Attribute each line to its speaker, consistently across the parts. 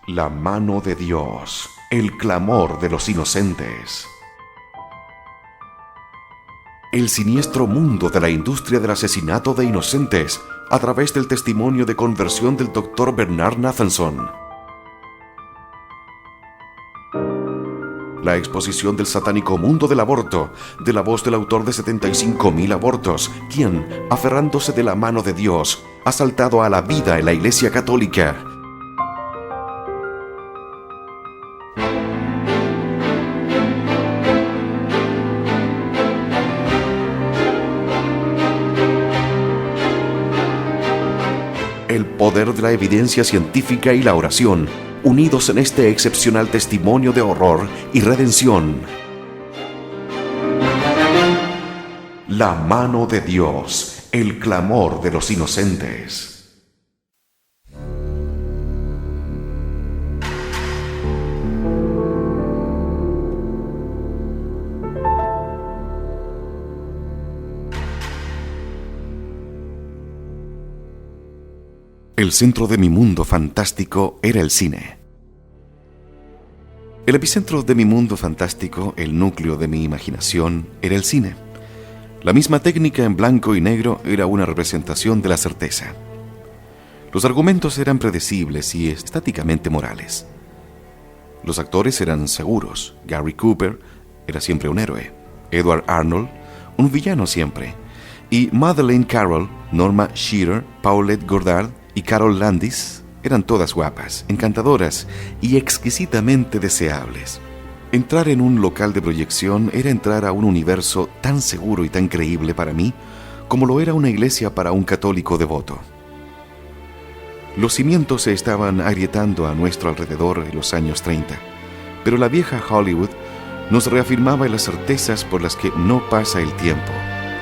Speaker 1: La mano de Dios, el clamor de los inocentes. El siniestro mundo de la industria del asesinato de inocentes a través del testimonio de conversión del Dr. Bernard Nathanson. La exposición del satánico mundo del aborto, de la voz del autor de 75,000 abortos, quien, aferrándose de la mano de Dios, ha saltado a la vida en la Iglesia Católica. El poder de la evidencia científica y la oración, unidos en este excepcional testimonio de horror y redención. La mano de Dios, el clamor de los inocentes. El centro de mi mundo fantástico era el cine. El epicentro de mi mundo fantástico, el núcleo de mi imaginación, era el cine. La misma técnica en blanco y negro era una representación de la certeza. Los argumentos eran predecibles y estáticamente morales. Los actores eran seguros. Gary Cooper era siempre un héroe. Edward Arnold, un villano siempre. Y Madeleine Carroll, Norma Shearer, Paulette Goddard y Carol Landis eran todas guapas, encantadoras y exquisitamente deseables. Entrar en un local de proyección era entrar a un universo tan seguro y tan creíble para mí como lo era una iglesia para un católico devoto. Los cimientos se estaban agrietando a nuestro alrededor en los años 30, pero la vieja Hollywood nos reafirmaba en las certezas por las que no pasa el tiempo,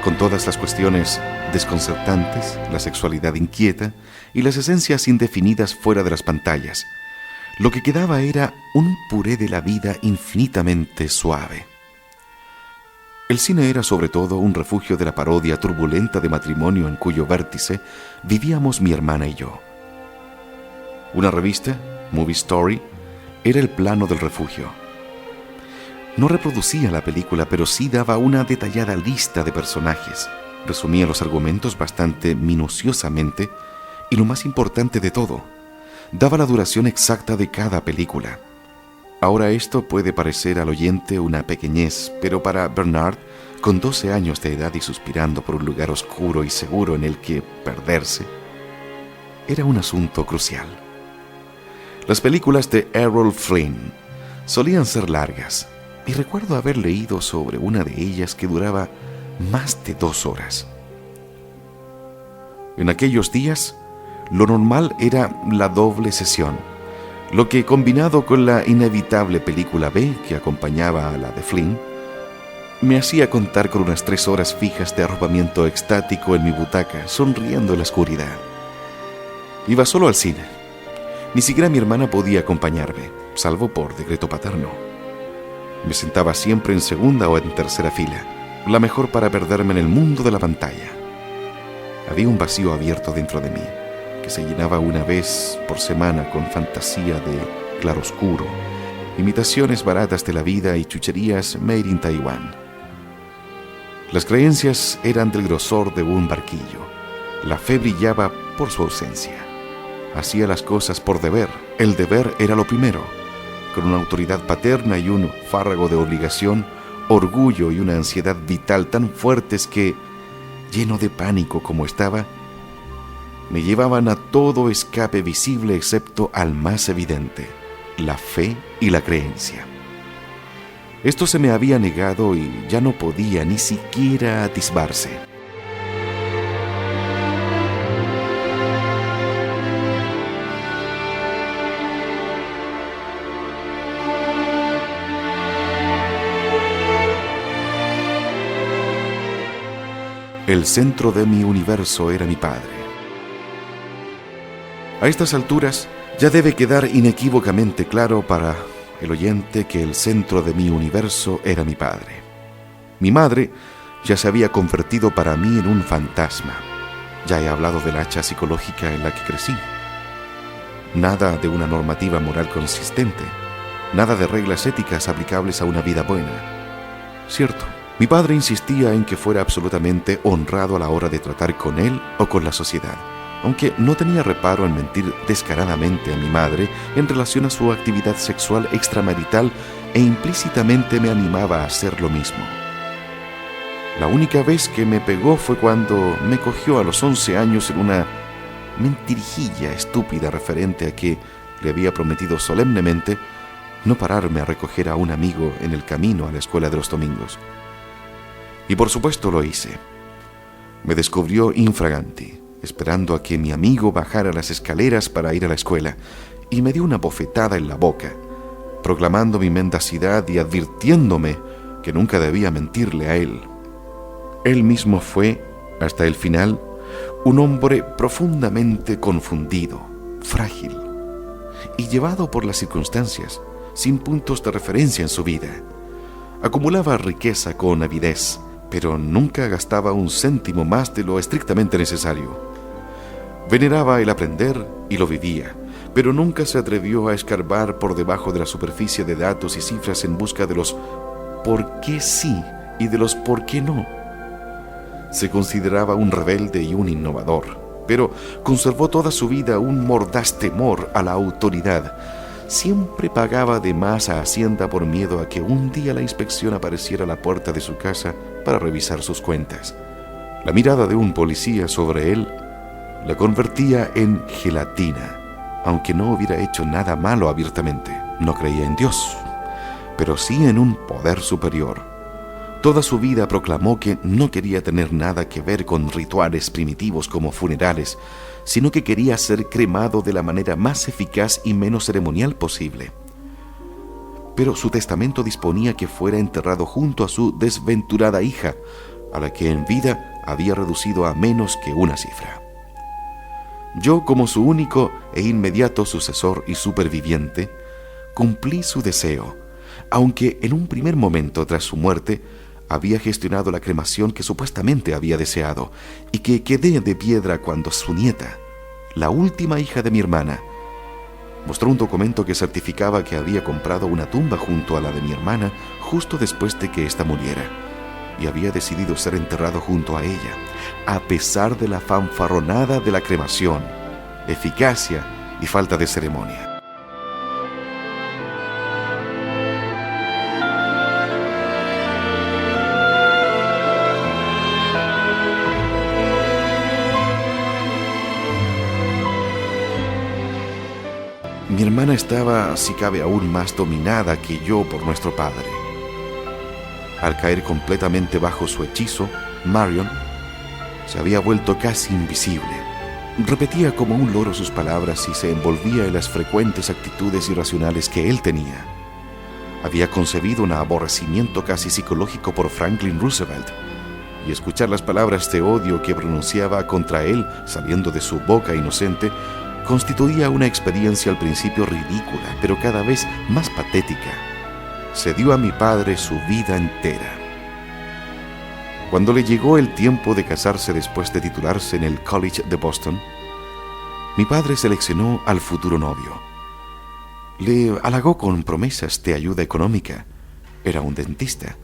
Speaker 1: con todas las cuestiones desconcertantes, la sexualidad inquieta y las esencias indefinidas fuera de las pantallas. Lo que quedaba era un puré de la vida infinitamente suave. El cine era sobre todo un refugio de la parodia turbulenta de matrimonio en cuyo vértice vivíamos mi hermana y yo. Una revista, Movie Story, era el plano del refugio. No reproducía la película, pero sí daba una detallada lista de personajes. Resumía los argumentos bastante minuciosamente y lo más importante de todo, daba la duración exacta de cada película. Ahora esto puede parecer al oyente una pequeñez, pero para Bernard, con 12 años de edad y suspirando por un lugar oscuro y seguro en el que perderse, era un asunto crucial. Las películas de Errol Flynn solían ser largas, y recuerdo haber leído sobre una de ellas que duraba más de 2 horas. En aquellos días, lo normal era la doble sesión, lo que combinado con la inevitable película B que acompañaba a la de Flynn, me hacía contar con unas 3 horas fijas de arropamiento extático en mi butaca, sonriendo en la oscuridad. Iba solo al cine. Ni siquiera mi hermana podía acompañarme, salvo por decreto paterno. Me sentaba siempre en segunda o en tercera fila, la mejor para perderme en el mundo de la pantalla. Había un vacío abierto dentro de mí, que se llenaba una vez por semana con fantasía de claroscuro, imitaciones baratas de la vida y chucherías made in Taiwán. Las creencias eran del grosor de un barquillo. La fe brillaba por su ausencia. Hacía las cosas por deber. El deber era lo primero, con una autoridad paterna y un fárrago de obligación, orgullo y una ansiedad vital tan fuertes que, lleno de pánico como estaba, me llevaban a todo escape visible excepto al más evidente, la fe y la creencia. Esto se me había negado y ya no podía ni siquiera atisbarse. El centro de mi universo era mi padre. A estas alturas ya debe quedar inequívocamente claro para el oyente que el centro de mi universo era mi padre. Mi madre ya se había convertido para mí en un fantasma. Ya he hablado del hacha psicológica en la que crecí. nada de una normativa moral consistente, nada de reglas éticas aplicables a una vida buena. Cierto, mi padre insistía en que fuera absolutamente honrado a la hora de tratar con él o con la sociedad, aunque no tenía reparo en mentir descaradamente a mi madre en relación a su actividad sexual extramarital e implícitamente me animaba a hacer lo mismo. La única vez que me pegó fue cuando me cogió a los 11 años en una mentirijilla estúpida referente a que le había prometido solemnemente no pararme a recoger a un amigo en el camino a la escuela de los domingos. Y por supuesto lo hice. Me descubrió infraganti, esperando a que mi amigo bajara las escaleras para ir a la escuela, y me dio una bofetada en la boca, proclamando mi mendacidad y advirtiéndome que nunca debía mentirle a él. Él mismo fue, hasta el final, un hombre profundamente confundido, frágil y llevado por las circunstancias, sin puntos de referencia en su vida. Acumulaba riqueza con avidez, pero nunca gastaba un céntimo más de lo estrictamente necesario. Veneraba el aprender y lo vivía, pero nunca se atrevió a escarbar por debajo de la superficie de datos y cifras en busca de los por qué sí y de los por qué no. Se consideraba un rebelde y un innovador, pero conservó toda su vida un mordaz temor a la autoridad. Siempre pagaba de más a Hacienda por miedo a que un día la inspección apareciera a la puerta de su casa para revisar sus cuentas. La mirada de un policía sobre él la convertía en gelatina, aunque no hubiera hecho nada malo abiertamente. No creía en Dios, pero sí en un poder superior. Toda su vida proclamó que no quería tener nada que ver con rituales primitivos como funerales, sino que quería ser cremado de la manera más eficaz y menos ceremonial posible. Pero su testamento disponía que fuera enterrado junto a su desventurada hija, a la que en vida había reducido a menos que una cifra. Yo, como su único e inmediato sucesor y superviviente, cumplí su deseo, aunque en un primer momento tras su muerte había gestionado la cremación que supuestamente había deseado y que quedé de piedra cuando su nieta, la última hija de mi hermana, mostró un documento que certificaba que había comprado una tumba junto a la de mi hermana justo después de que ésta muriera y había decidido ser enterrado junto a ella, a pesar de la fanfarronada de la cremación, eficacia y falta de ceremonia. Mi hermana estaba, si cabe, aún más dominada que yo por nuestro padre. Al caer completamente bajo su hechizo, Marion se había vuelto casi invisible. Repetía como un loro sus palabras y se envolvía en las frecuentes actitudes irracionales que él tenía. Había concebido un aborrecimiento casi psicológico por Franklin Roosevelt, y escuchar las palabras de odio que pronunciaba contra él saliendo de su boca inocente constituía una experiencia al principio ridícula, pero cada vez más patética. Se dio a mi padre su vida entera. Cuando le llegó el tiempo de casarse después de titularse en el College de Boston, mi padre seleccionó al futuro novio. Le halagó con promesas de ayuda económica. Era un dentista.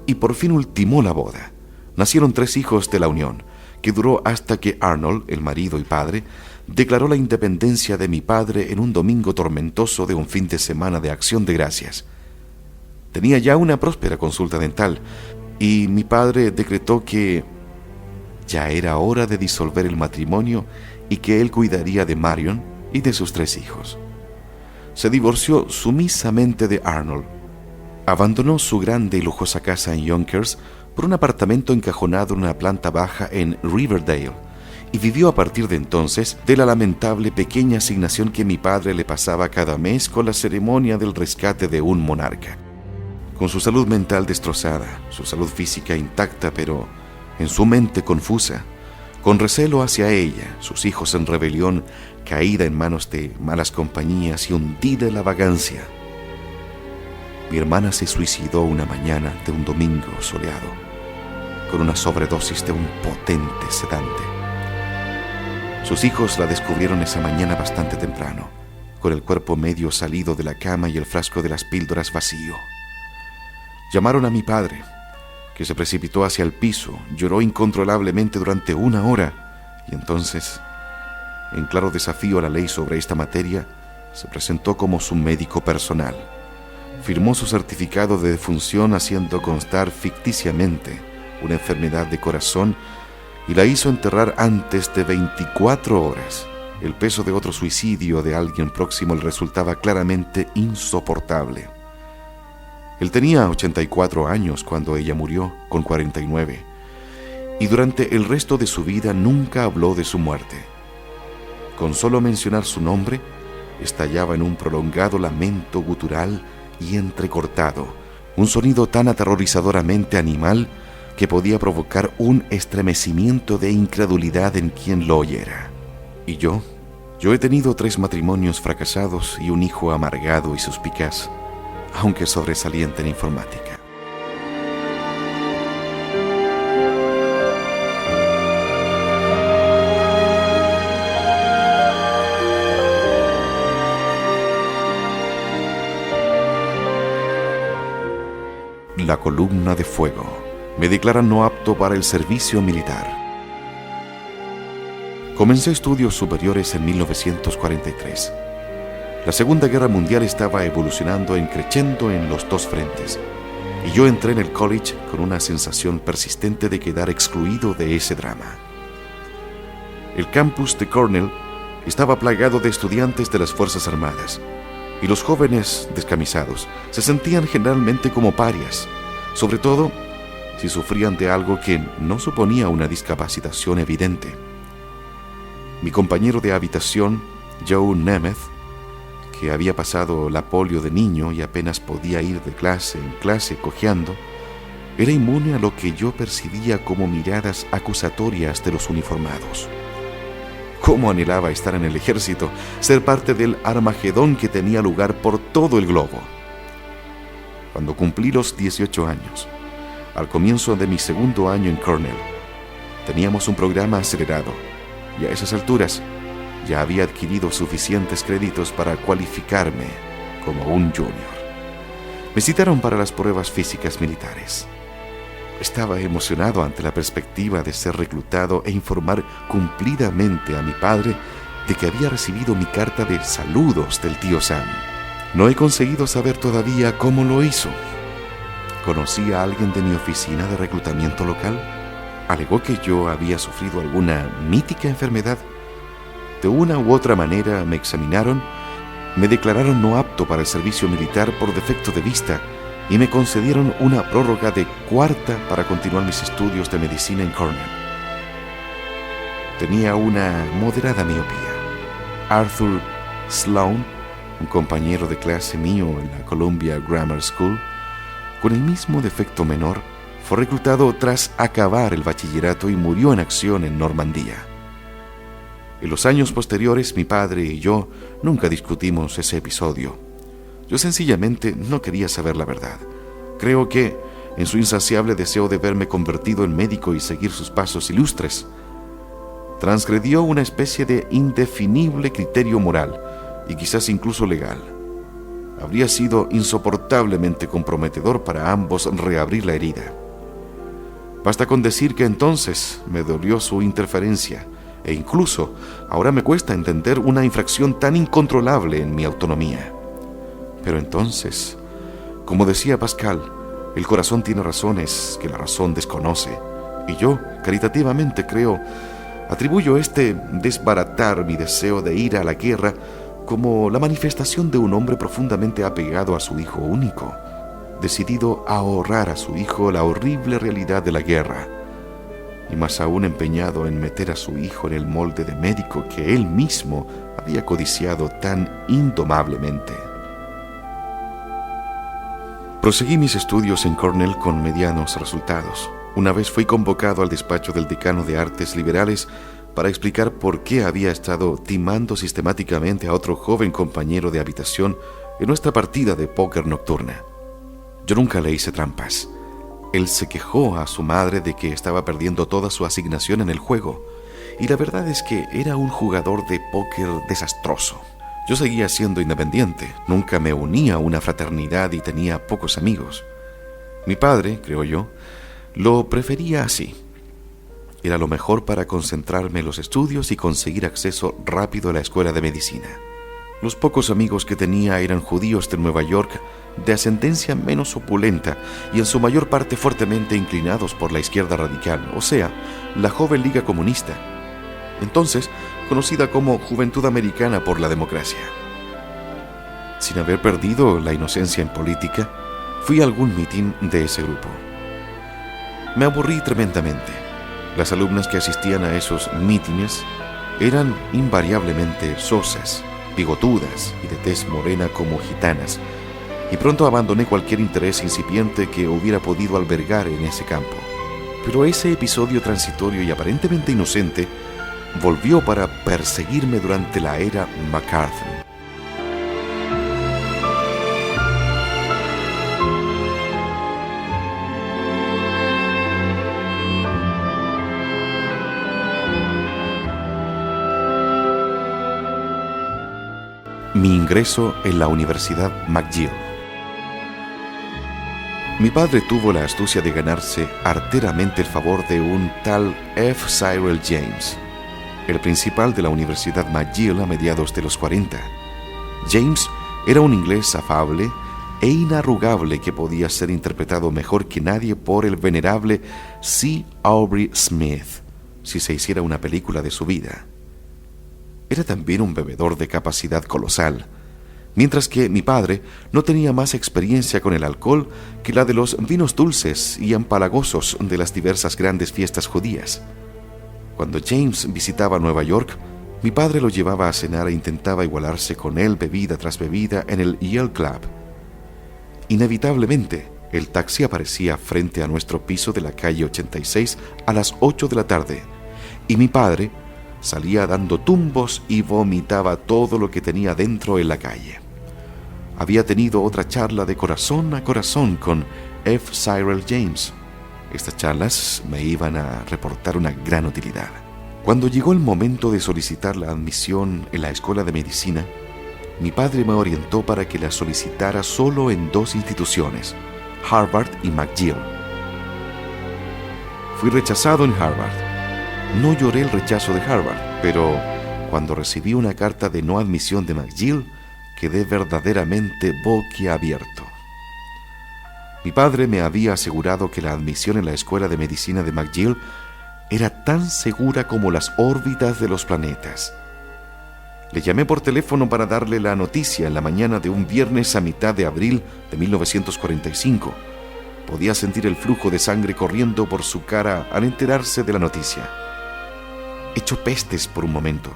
Speaker 1: Y por fin ultimó la boda. Nacieron 3 hijos de la unión, que duró hasta que Arnold, el marido y padre, declaró la independencia de mi padre en un domingo tormentoso de un fin de semana de Acción de Gracias. Tenía ya una próspera consulta dental y mi padre decretó que ya era hora de disolver el matrimonio y que él cuidaría de Marion y de sus 3 hijos. Se divorció sumisamente de Arnold. Abandonó su grande y lujosa casa en Yonkers por un apartamento encajonado en una planta baja en Riverdale, y vivió a partir de entonces de la lamentable pequeña asignación que mi padre le pasaba cada mes con la ceremonia del rescate de un monarca. Con su salud mental destrozada, su salud física intacta pero en su mente confusa, con recelo hacia ella, sus hijos en rebelión, caída en manos de malas compañías y hundida en la vagancia, mi hermana se suicidó una mañana de un domingo soleado, con una sobredosis de un potente sedante. Sus hijos la descubrieron esa mañana bastante temprano, con el cuerpo medio salido de la cama y el frasco de las píldoras vacío. Llamaron a mi padre, que se precipitó hacia el piso, lloró incontrolablemente durante 1 hora, y entonces, en claro desafío a la ley sobre esta materia, se presentó como su médico personal. Firmó su certificado de defunción haciendo constar ficticiamente una enfermedad de corazón y la hizo enterrar antes de 24 horas. El peso de otro suicidio de alguien próximo le resultaba claramente insoportable. Él tenía 84 años cuando ella murió, con 49, y durante el resto de su vida nunca habló de su muerte. Con solo mencionar su nombre, estallaba en un prolongado lamento gutural y entrecortado, un sonido tan aterrorizadoramente animal que podía provocar un estremecimiento de incredulidad en quien lo oyera. ¿Y yo? Yo he tenido 3 matrimonios fracasados y un hijo amargado y suspicaz, aunque sobresaliente en informática. La columna de fuego. Me declaran no apto para el servicio militar. Comencé estudios superiores en 1943. La Segunda Guerra Mundial estaba evolucionando en crescendo en los 2 frentes, y yo entré en el college con una sensación persistente de quedar excluido de ese drama. El campus de Cornell estaba plagado de estudiantes de las Fuerzas Armadas, y los jóvenes descamisados se sentían generalmente como parias, sobre todo si sufrían de algo que no suponía una discapacitación evidente. Mi compañero de habitación, Joe Nemeth, que había pasado la polio de niño y apenas podía ir de clase en clase cojeando, era inmune a lo que yo percibía como miradas acusatorias de los uniformados. Cómo anhelaba estar en el ejército, ser parte del Armagedón que tenía lugar por todo el globo. Cuando cumplí los 18 años, al comienzo de mi segundo año en Cornell, teníamos un programa acelerado, y a esas alturas ya había adquirido suficientes créditos para cualificarme como un junior. Me citaron para las pruebas físicas militares. Estaba emocionado ante la perspectiva de ser reclutado e informar cumplidamente a mi padre de que había recibido mi carta de saludos del tío Sam. No he conseguido saber todavía cómo lo hizo. ¿Conocí a alguien de mi oficina de reclutamiento local? ¿Alegó que yo había sufrido alguna mítica enfermedad? De una u otra manera me examinaron, me declararon no apto para el servicio militar por defecto de vista y me concedieron una prórroga de 4ª para continuar mis estudios de medicina en Cornell. Tenía una moderada miopía. Arthur Sloan, un compañero de clase mío en la Columbia Grammar School, con el mismo defecto menor, fue reclutado tras acabar el bachillerato y murió en acción en Normandía. En los años posteriores, mi padre y yo nunca discutimos ese episodio. Yo sencillamente no quería saber la verdad. Creo que, en su insaciable deseo de verme convertido en médico y seguir sus pasos ilustres, transgredió una especie de indefinible criterio moral y quizás incluso legal. Habría sido insoportablemente comprometedor para ambos reabrir la herida. Basta con decir que entonces me dolió su interferencia e incluso ahora me cuesta entender una infracción tan incontrolable en mi autonomía. Pero entonces, como decía Pascal, el corazón tiene razones que la razón desconoce, y yo, caritativamente creo, atribuyo este desbaratar mi deseo de ir a la guerra como la manifestación de un hombre profundamente apegado a su hijo único, decidido a ahorrar a su hijo la horrible realidad de la guerra, y más aún empeñado en meter a su hijo en el molde de médico que él mismo había codiciado tan indomablemente. Proseguí mis estudios en Cornell con medianos resultados. Una vez fui convocado al despacho del decano de Artes Liberales para explicar por qué había estado timando sistemáticamente a otro joven compañero de habitación en nuestra partida de póker nocturna. Yo nunca le hice trampas. Él se quejó a su madre de que estaba perdiendo toda su asignación en el juego y la verdad es que era un jugador de póker desastroso. Yo seguía siendo independiente, nunca me unía a una fraternidad y tenía pocos amigos. Mi padre, creo yo, lo prefería así. Era lo mejor para concentrarme en los estudios y conseguir acceso rápido a la escuela de medicina. Los pocos amigos que tenía eran judíos de Nueva York, de ascendencia menos opulenta y en su mayor parte fuertemente inclinados por la izquierda radical, o sea, la joven Liga Comunista, entonces conocida como Juventud Americana por la Democracia. Sin haber perdido la inocencia en política, fui a algún mitin de ese grupo. Me aburrí tremendamente. Las alumnas que asistían a esos mítines eran invariablemente sosas, bigotudas y de tez morena como gitanas, y pronto abandoné cualquier interés incipiente que hubiera podido albergar en ese campo. Pero ese episodio transitorio y aparentemente inocente volvió para perseguirme durante la era McCarthy. Mi ingreso en la Universidad McGill. Mi padre tuvo la astucia de ganarse arteramente el favor de un tal F. Cyril James, el principal de la Universidad McGill a mediados de los 40. James era un inglés afable e inarrugable que podía ser interpretado mejor que nadie por el venerable C. Aubrey Smith, si se hiciera una película de su vida. Era también un bebedor de capacidad colosal, mientras que mi padre no tenía más experiencia con el alcohol que la de los vinos dulces y empalagosos de las diversas grandes fiestas judías. Cuando James visitaba Nueva York, mi padre lo llevaba a cenar e intentaba igualarse con él bebida tras bebida en el Yale Club. Inevitablemente, el taxi aparecía frente a nuestro piso de la calle 86 a las 8 de la tarde, y mi padre salía dando tumbos y vomitaba todo lo que tenía dentro en la calle. Había tenido otra charla de corazón a corazón con F. Cyril James. Estas charlas me iban a reportar una gran utilidad. Cuando llegó el momento de solicitar la admisión en la escuela de medicina, mi padre me orientó para que la solicitara solo en 2 instituciones, Harvard y McGill. Fui rechazado en Harvard. No lloré el rechazo de Harvard, pero cuando recibí una carta de no admisión de McGill, quedé verdaderamente boquiabierto. Mi padre me había asegurado que la admisión en la escuela de medicina de McGill era tan segura como las órbitas de los planetas. Le llamé por teléfono para darle la noticia en la mañana de un viernes a mitad de abril de 1945. Podía sentir el flujo de sangre corriendo por su cara al enterarse de la noticia. Echó pestes por un momento.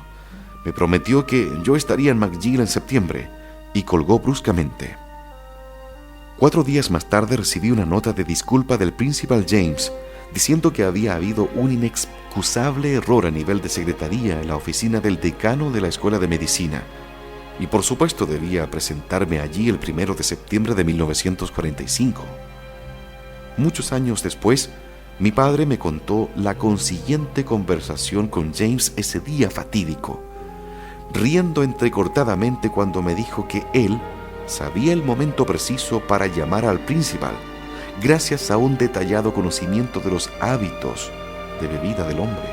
Speaker 1: Me prometió que yo estaría en McGill en septiembre y colgó bruscamente. 4 días más tarde recibí una nota de disculpa del Principal James diciendo que había habido un inexcusable error a nivel de secretaría en la oficina del decano de la Escuela de Medicina y por supuesto debía presentarme allí el 1 de septiembre de 1945. Muchos años después, mi padre me contó la consiguiente conversación con James ese día fatídico, riendo entrecortadamente cuando me dijo que él sabía el momento preciso para llamar al principal, gracias a un detallado conocimiento de los hábitos de bebida del hombre,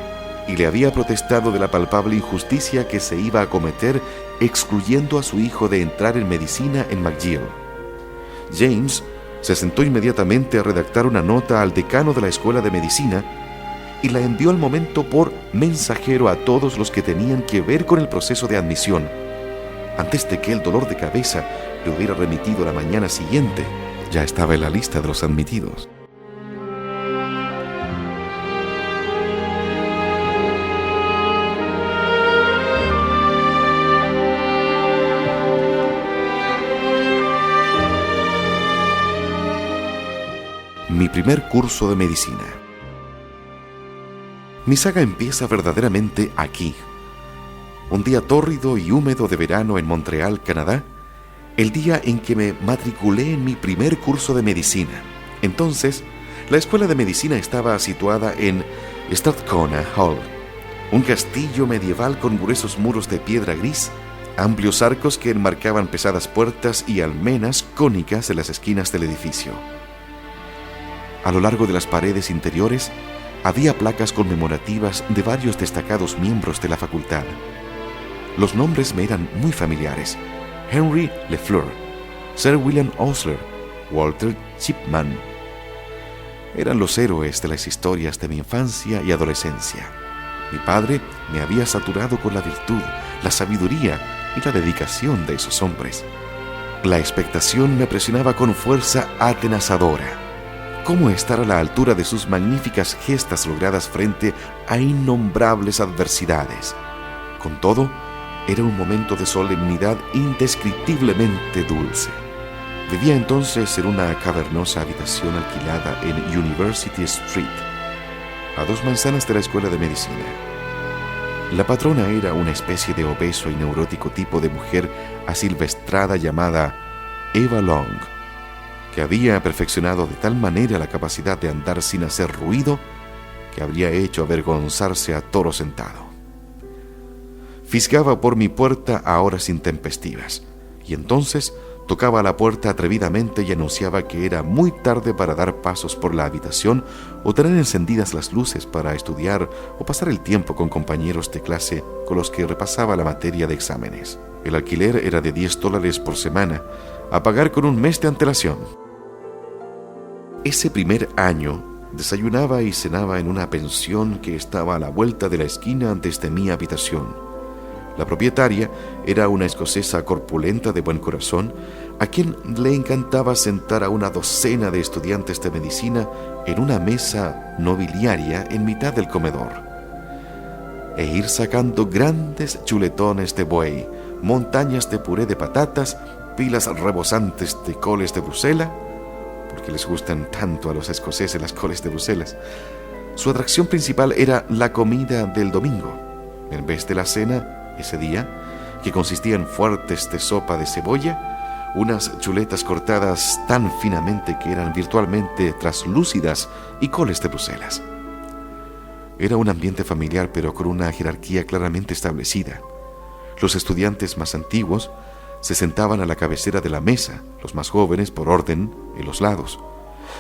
Speaker 1: y le había protestado de la palpable injusticia que se iba a cometer excluyendo a su hijo de entrar en medicina en McGill. James se sentó inmediatamente a redactar una nota al decano de la escuela de medicina y la envió al momento por mensajero a todos los que tenían que ver con el proceso de admisión, antes de que el dolor de cabeza le hubiera remitido la mañana siguiente. Ya estaba en la lista de los admitidos. Mi primer curso de medicina. Mi saga empieza verdaderamente aquí. Un día tórrido y húmedo de verano en Montreal, Canadá, el día en que me matriculé en mi primer curso de medicina. Entonces, la escuela de medicina estaba situada en Strathcona Hall, Un castillo medieval con gruesos muros de piedra gris, amplios arcos que enmarcaban pesadas puertas y almenas cónicas en las esquinas del edificio. A lo largo de las paredes interiores había placas conmemorativas de varios destacados miembros de la facultad. Los nombres me eran muy familiares: Henry Lefleur, Sir William Osler, Walter Chipman. Eran los héroes de las historias de mi infancia y adolescencia. Mi padre me había saturado con la virtud, la sabiduría y la dedicación de esos hombres. La expectación me presionaba con fuerza atenazadora. ¿Cómo estar a la altura de sus magníficas gestas logradas frente a innombrables adversidades? Con todo, era un momento de solemnidad indescriptiblemente dulce. Vivía entonces en una cavernosa habitación alquilada en University Street, a 2 manzanas de la escuela de medicina. La patrona era una especie de obeso y neurótico tipo de mujer asilvestrada llamada Eva Long, que había perfeccionado de tal manera la capacidad de andar sin hacer ruido que habría hecho avergonzarse a toro sentado. Fisgaba por mi puerta a horas intempestivas, y entonces tocaba a la puerta atrevidamente y anunciaba que era muy tarde para dar pasos por la habitación o tener encendidas las luces para estudiar o pasar el tiempo con compañeros de clase con los que repasaba la materia de exámenes. El alquiler era de $10 por semana, a pagar con un mes de antelación. Ese primer año desayunaba y cenaba en una pensión que estaba a la vuelta de la esquina desde mi habitación. La propietaria era una escocesa corpulenta de buen corazón, a quien le encantaba sentar a una docena de estudiantes de medicina en una mesa nobiliaria en mitad del comedor, e ir sacando grandes chuletones de buey, montañas de puré de patatas, pilas rebosantes de coles de Bruselas, porque les gustan tanto a los escoceses las coles de Bruselas. Su atracción principal era la comida del domingo. En vez de la cena ese día, que consistía en fuertes de sopa de cebolla, unas chuletas cortadas tan finamente que eran virtualmente traslúcidas y coles de Bruselas. Era un ambiente familiar, pero con una jerarquía claramente establecida. Los estudiantes más antiguos se sentaban a la cabecera de la mesa, los más jóvenes, por orden, en los lados.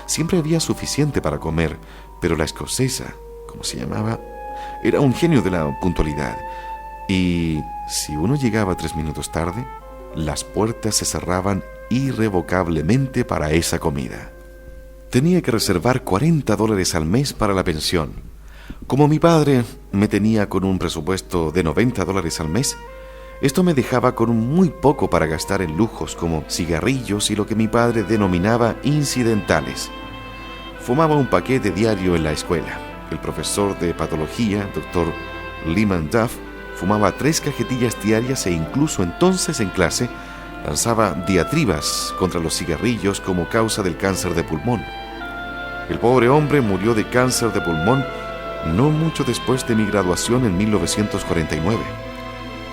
Speaker 1: Siempre había suficiente para comer, pero la escocesa, como se llamaba, era un genio de la puntualidad. Y si uno llegaba 3 minutos tarde, las puertas se cerraban irrevocablemente para esa comida. Tenía que reservar $40 al mes para la pensión. Como mi padre me tenía con un presupuesto de $90 al mes, esto me dejaba con muy poco para gastar en lujos como cigarrillos y lo que mi padre denominaba incidentales. Fumaba un paquete diario en la escuela. El profesor de patología, Dr. Lyman Duff, fumaba 3 cajetillas diarias e incluso entonces en clase lanzaba diatribas contra los cigarrillos como causa del cáncer de pulmón. El pobre hombre murió de cáncer de pulmón no mucho después de mi graduación en 1949.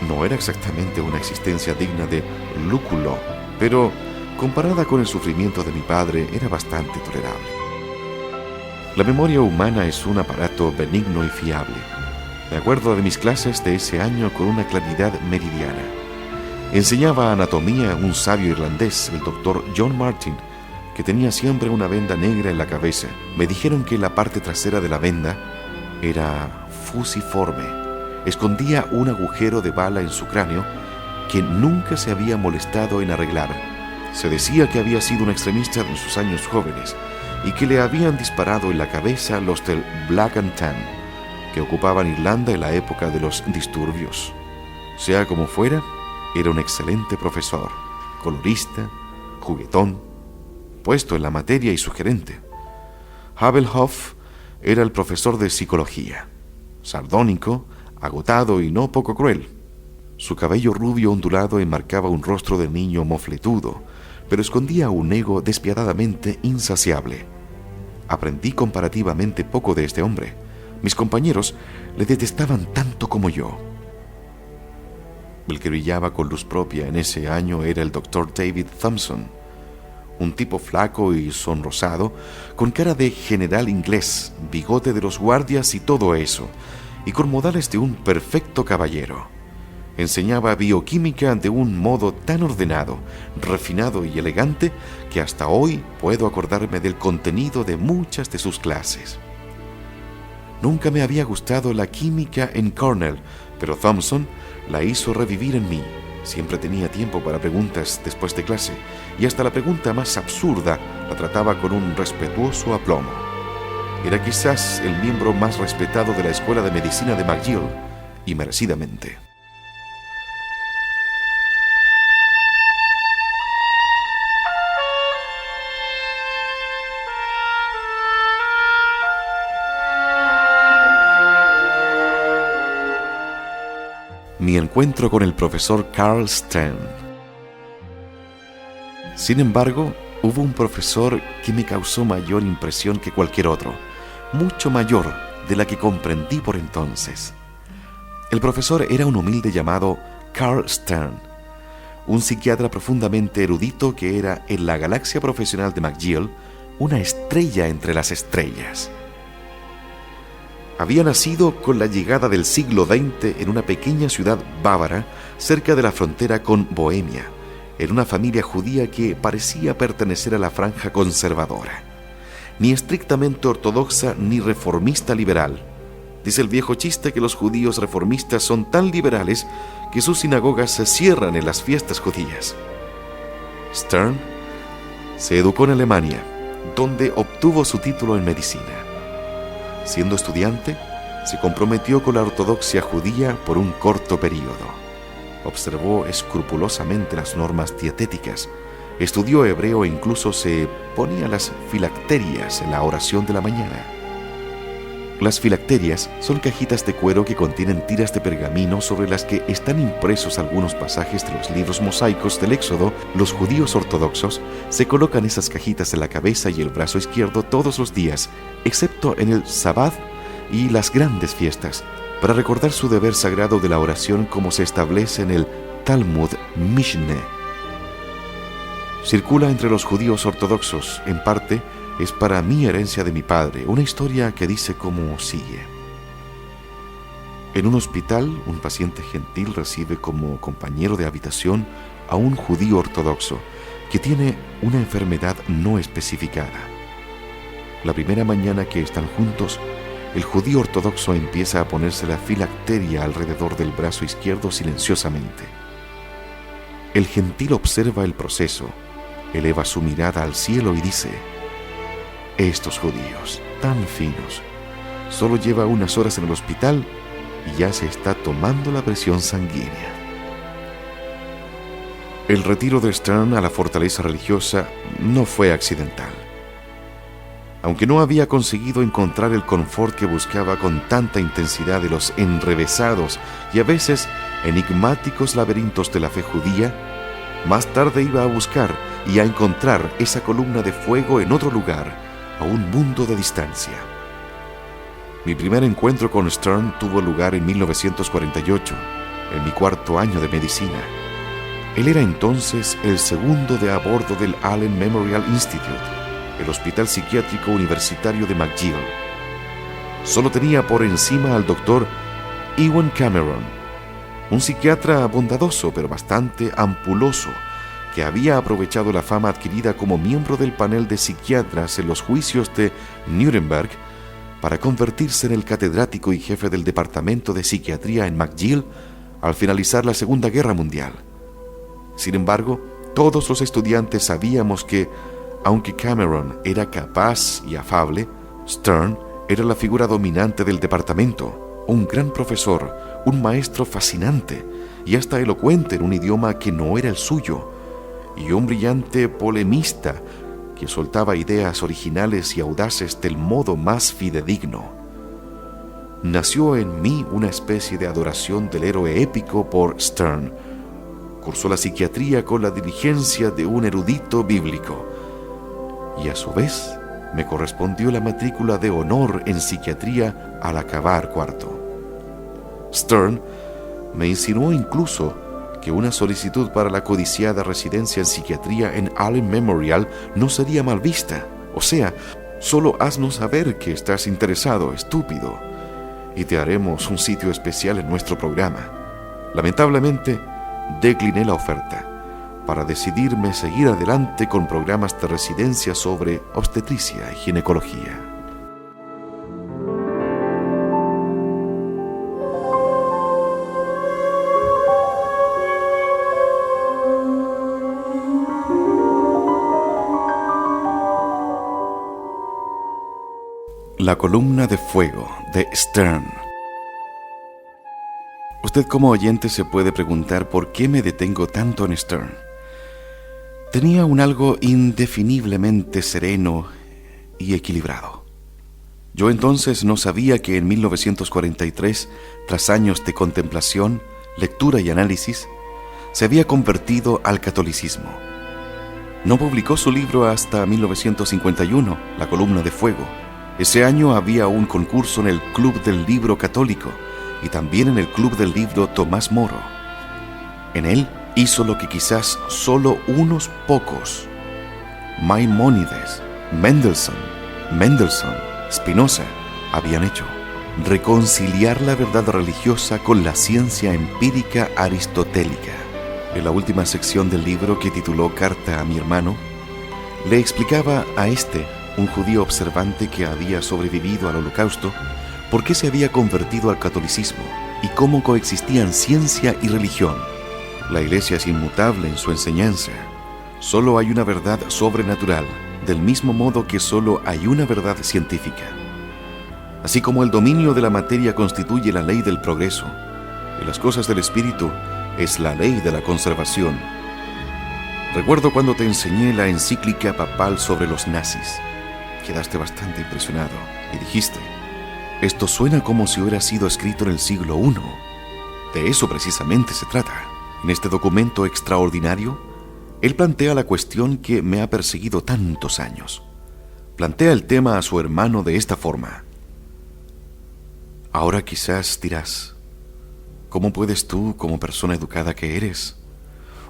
Speaker 1: No era exactamente una existencia digna de lúculo, pero comparada con el sufrimiento de mi padre era bastante tolerable. La memoria humana es un aparato benigno y fiable. Me acuerdo de mis clases de ese año con una claridad meridiana. Enseñaba anatomía un sabio irlandés, el doctor John Martin, que tenía siempre una venda negra en la cabeza. Me dijeron que la parte trasera de la venda era fusiforme. Escondía un agujero de bala en su cráneo que nunca se había molestado en arreglar. Se decía que había sido un extremista en sus años jóvenes y que le habían disparado en la cabeza los del Black and Tan, que ocupaban Irlanda en la época de los disturbios. Sea como fuera, era un excelente profesor, colorista, juguetón, puesto en la materia y sugerente. Havelhoff era el profesor de psicología, sardónico, agotado y no poco cruel. Su cabello rubio ondulado enmarcaba un rostro de niño mofletudo, pero escondía un ego despiadadamente insaciable. Aprendí comparativamente poco de este hombre. Mis compañeros le detestaban tanto como yo. El que brillaba con luz propia en ese año era el Dr. David Thompson, un tipo flaco y sonrosado, con cara de general inglés, bigote de los guardias y todo eso, y con modales de un perfecto caballero. Enseñaba bioquímica de un modo tan ordenado, refinado y elegante que hasta hoy puedo acordarme del contenido de muchas de sus clases. Nunca me había gustado la química en Cornell, pero Thompson la hizo revivir en mí. Siempre tenía tiempo para preguntas después de clase, y hasta la pregunta más absurda la trataba con un respetuoso aplomo. Era quizás el miembro más respetado de la Escuela de Medicina de McGill, y merecidamente. Mi encuentro con el profesor Carl Stern. Sin embargo, hubo un profesor que me causó mayor impresión que cualquier otro, mucho mayor de la que comprendí por entonces. El profesor era un humilde llamado Carl Stern, un psiquiatra profundamente erudito que era en la galaxia profesional de McGill una estrella entre las estrellas. Había nacido con la llegada del siglo XX en una pequeña ciudad bávara cerca de la frontera con Bohemia, en una familia judía que parecía pertenecer a la franja conservadora, ni estrictamente ortodoxa ni reformista liberal. Dice el viejo chiste que los judíos reformistas son tan liberales que sus sinagogas se cierran en las fiestas judías. Stern se educó en Alemania, donde obtuvo su título en medicina. Siendo estudiante, se comprometió con la ortodoxia judía por un corto período. Observó escrupulosamente las normas dietéticas, estudió hebreo e incluso se ponía las filacterias en la oración de la mañana. Las filacterias son cajitas de cuero que contienen tiras de pergamino sobre las que están impresos algunos pasajes de los libros mosaicos del Éxodo. Los judíos ortodoxos se colocan esas cajitas en la cabeza y el brazo izquierdo todos los días, excepto en el Sabbat y las grandes fiestas, para recordar su deber sagrado de la oración como se establece en el Talmud Mishneh. Circula entre los judíos ortodoxos, en parte, es para mí herencia de mi padre, una historia que dice como sigue. En un hospital, un paciente gentil recibe como compañero de habitación a un judío ortodoxo que tiene una enfermedad no especificada. La primera mañana que están juntos, el judío ortodoxo empieza a ponerse la filacteria alrededor del brazo izquierdo silenciosamente. El gentil observa el proceso, eleva su mirada al cielo y dice: estos judíos, tan finos, solo lleva unas horas en el hospital y ya se está tomando la presión sanguínea. El retiro de Stern a la fortaleza religiosa no fue accidental. Aunque no había conseguido encontrar el confort que buscaba con tanta intensidad de los enrevesados y a veces enigmáticos laberintos de la fe judía, más tarde iba a buscar y a encontrar esa columna de fuego en otro lugar, a un mundo de distancia. Mi primer encuentro con Stern tuvo lugar en 1948, en mi cuarto año de medicina. Él era entonces el segundo de a bordo del Allen Memorial Institute, el hospital psiquiátrico universitario de McGill. Solo tenía por encima al doctor Ewan Cameron, un psiquiatra bondadoso pero bastante ampuloso, que había aprovechado la fama adquirida como miembro del panel de psiquiatras en los juicios de Nuremberg para convertirse en el catedrático y jefe del departamento de psiquiatría en McGill al finalizar la Segunda Guerra Mundial. Sin embargo, todos los estudiantes sabíamos que, aunque Cameron era capaz y afable, Stern era la figura dominante del departamento, un gran profesor, un maestro fascinante y hasta elocuente en un idioma que no era el suyo, y un brillante polemista que soltaba ideas originales y audaces del modo más fidedigno. Nació en mí una especie de adoración del héroe épico por Stern. Cursó la psiquiatría con la diligencia de un erudito bíblico, y a su vez me correspondió la matrícula de honor en psiquiatría al acabar cuarto. Stern me insinuó incluso que una solicitud para la codiciada residencia en psiquiatría en Allen Memorial no sería mal vista. O sea, solo haznos saber que estás interesado, estúpido. y te haremos un sitio especial en nuestro programa. Lamentablemente, decliné la oferta para decidirme seguir adelante con programas de residencia sobre obstetricia y ginecología. La columna de fuego de Stern. Usted como oyente se puede preguntar por qué me detengo tanto en Stern. Tenía un algo indefiniblemente sereno y equilibrado. Yo entonces no sabía que en 1943, tras años de contemplación, lectura y análisis, se había convertido al catolicismo. No publicó su libro hasta 1951, La columna de fuego. Ese año había un concurso en el Club del Libro Católico y también en el Club del Libro Tomás Moro. En él hizo lo que quizás solo unos pocos, Maimónides, Mendelssohn, Spinoza, habían hecho: reconciliar la verdad religiosa con la ciencia empírica aristotélica. En la última sección del libro, que tituló Carta a mi hermano, le explicaba a un judío observante que había sobrevivido al Holocausto, por qué se había convertido al catolicismo y cómo coexistían ciencia y religión. La Iglesia es inmutable en su enseñanza. Solo hay una verdad sobrenatural, del mismo modo que solo hay una verdad científica. Así como el dominio de la materia constituye la ley del progreso, y las cosas del espíritu es la ley de la conservación. Recuerdo cuando te enseñé la encíclica papal sobre los nazis. Quedaste bastante impresionado y dijiste: esto suena como si hubiera sido escrito en el siglo I. De eso precisamente se trata. En este documento extraordinario, él plantea la cuestión que me ha perseguido tantos años. Plantea el tema a su hermano de esta forma: ahora quizás dirás, ¿cómo puedes tú, como persona educada que eres?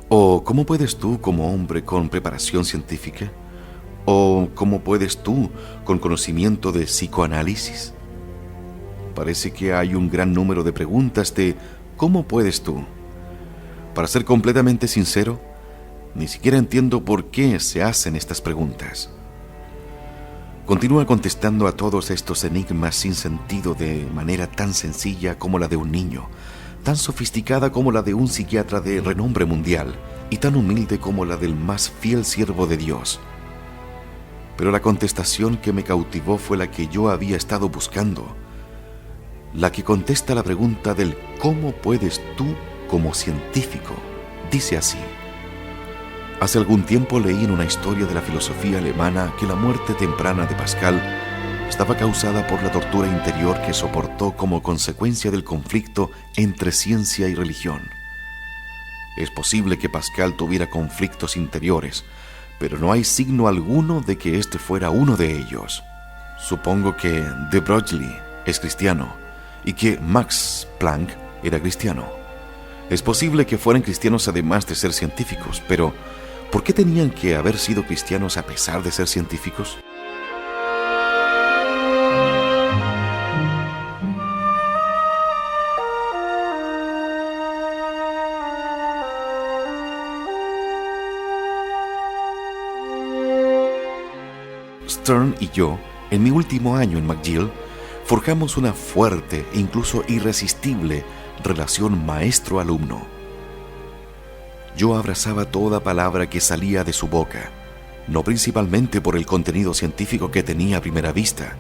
Speaker 1: ¿O cómo puedes tú, como hombre con preparación científica? ¿O cómo puedes tú, con conocimiento de psicoanálisis? Parece que hay un gran número de preguntas de ¿cómo puedes tú? Para ser completamente sincero, ni siquiera entiendo por qué se hacen estas preguntas. Continúa contestando a todos estos enigmas sin sentido de manera tan sencilla como la de un niño, tan sofisticada como la de un psiquiatra de renombre mundial y tan humilde como la del más fiel siervo de Dios. Pero la contestación que me cautivó fue la que yo había estado buscando, la que contesta la pregunta del ¿cómo puedes tú como científico? Dice así: hace algún tiempo leí en una historia de la filosofía alemana que la muerte temprana de Pascal estaba causada por la tortura interior que soportó como consecuencia del conflicto entre ciencia y religión. Es posible que Pascal tuviera conflictos interiores, pero no hay signo alguno de que este fuera uno de ellos. Supongo que de Broglie es cristiano y que Max Planck era cristiano. Es posible que fueran cristianos además de ser científicos, pero ¿por qué tenían que haber sido cristianos a pesar de ser científicos? Stern y yo, en mi último año en McGill, forjamos una fuerte e incluso irresistible relación maestro-alumno. Yo abrazaba toda palabra que salía de su boca, no principalmente por el contenido científico que tenía a primera vista,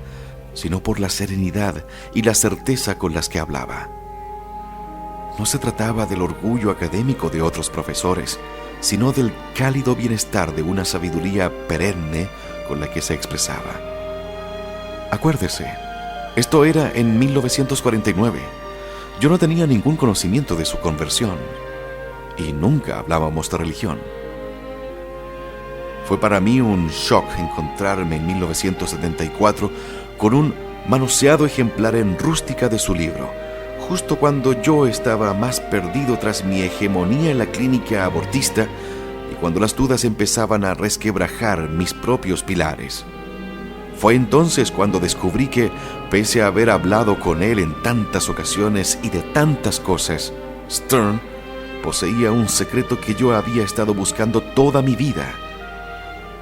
Speaker 1: sino por la serenidad y la certeza con las que hablaba. No se trataba del orgullo académico de otros profesores, sino del cálido bienestar de una sabiduría perenne con la que se expresaba. Acuérdese, esto era en 1949. Yo no tenía ningún conocimiento de su conversión y nunca hablábamos de religión. Fue para mí un shock encontrarme en 1974 con un manoseado ejemplar en rústica de su libro, justo cuando yo estaba más perdido tras mi hegemonía en la clínica abortista y cuando las dudas empezaban a resquebrajar mis propios pilares. Fue entonces cuando descubrí que, pese a haber hablado con él en tantas ocasiones y de tantas cosas, Stern poseía un secreto que yo había estado buscando toda mi vida: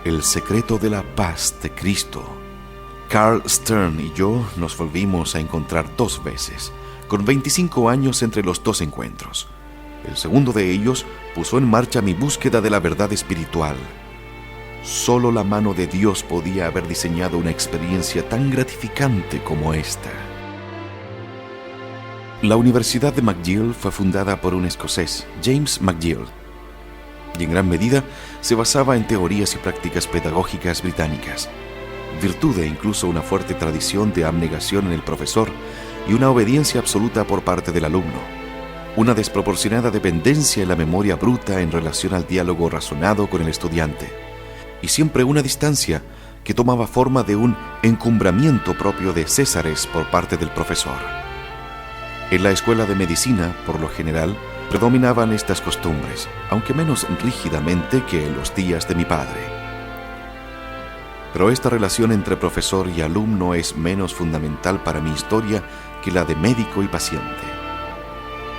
Speaker 1: el secreto de la paz de Cristo. Carl Stern y yo nos volvimos a encontrar 2 veces, con 25 años entre los 2 encuentros. El segundo de ellos puso en marcha mi búsqueda de la verdad espiritual. Solo la mano de Dios podía haber diseñado una experiencia tan gratificante como esta. La Universidad de McGill fue fundada por un escocés, James McGill, y en gran medida se basaba en teorías y prácticas pedagógicas británicas, virtud e incluso una fuerte tradición de abnegación en el profesor y una obediencia absoluta por parte del alumno, una desproporcionada dependencia en la memoria bruta en relación al diálogo razonado con el estudiante, y siempre una distancia que tomaba forma de un encumbramiento propio de Césares por parte del profesor. En la escuela de medicina, por lo general, predominaban estas costumbres, aunque menos rígidamente que en los días de mi padre. Pero esta relación entre profesor y alumno es menos fundamental para mi historia que la de médico y paciente.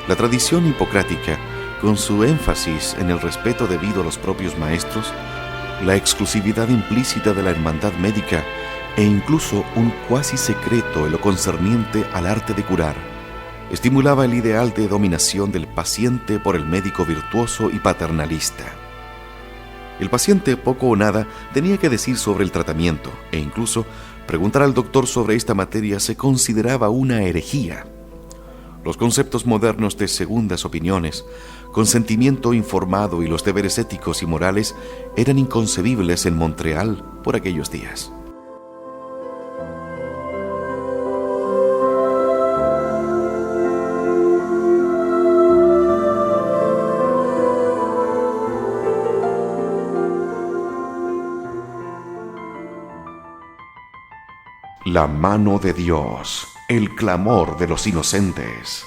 Speaker 1: La tradición hipocrática, con su énfasis en el respeto debido a los propios maestros, la exclusividad implícita de la hermandad médica e incluso un cuasi secreto en lo concerniente al arte de curar, estimulaba el ideal de dominación del paciente por el médico virtuoso y paternalista. El paciente poco o nada tenía que decir sobre el tratamiento, e incluso preguntar al doctor sobre esta materia se consideraba una herejía. Los conceptos modernos de segundas opiniones, consentimiento informado y los deberes éticos y morales eran inconcebibles en Montreal por aquellos días. La mano de Dios, el clamor de los inocentes.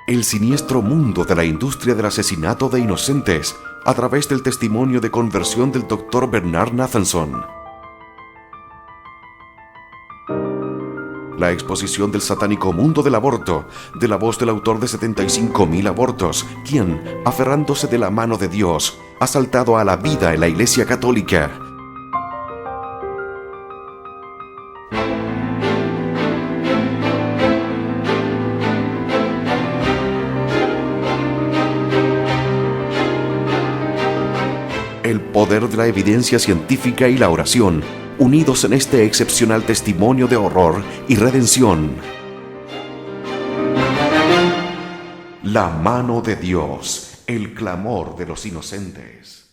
Speaker 1: El siniestro mundo de la industria del asesinato de inocentes a través del testimonio de conversión del Dr. Bernard Nathanson. La exposición del satánico mundo del aborto, de la voz del autor de 75,000 abortos, quien, aferrándose de la mano de Dios, ha saltado a la vida en la Iglesia Católica. El poder de la evidencia científica y la oración, unidos en este excepcional testimonio de horror y redención. La mano de Dios, el clamor de los inocentes.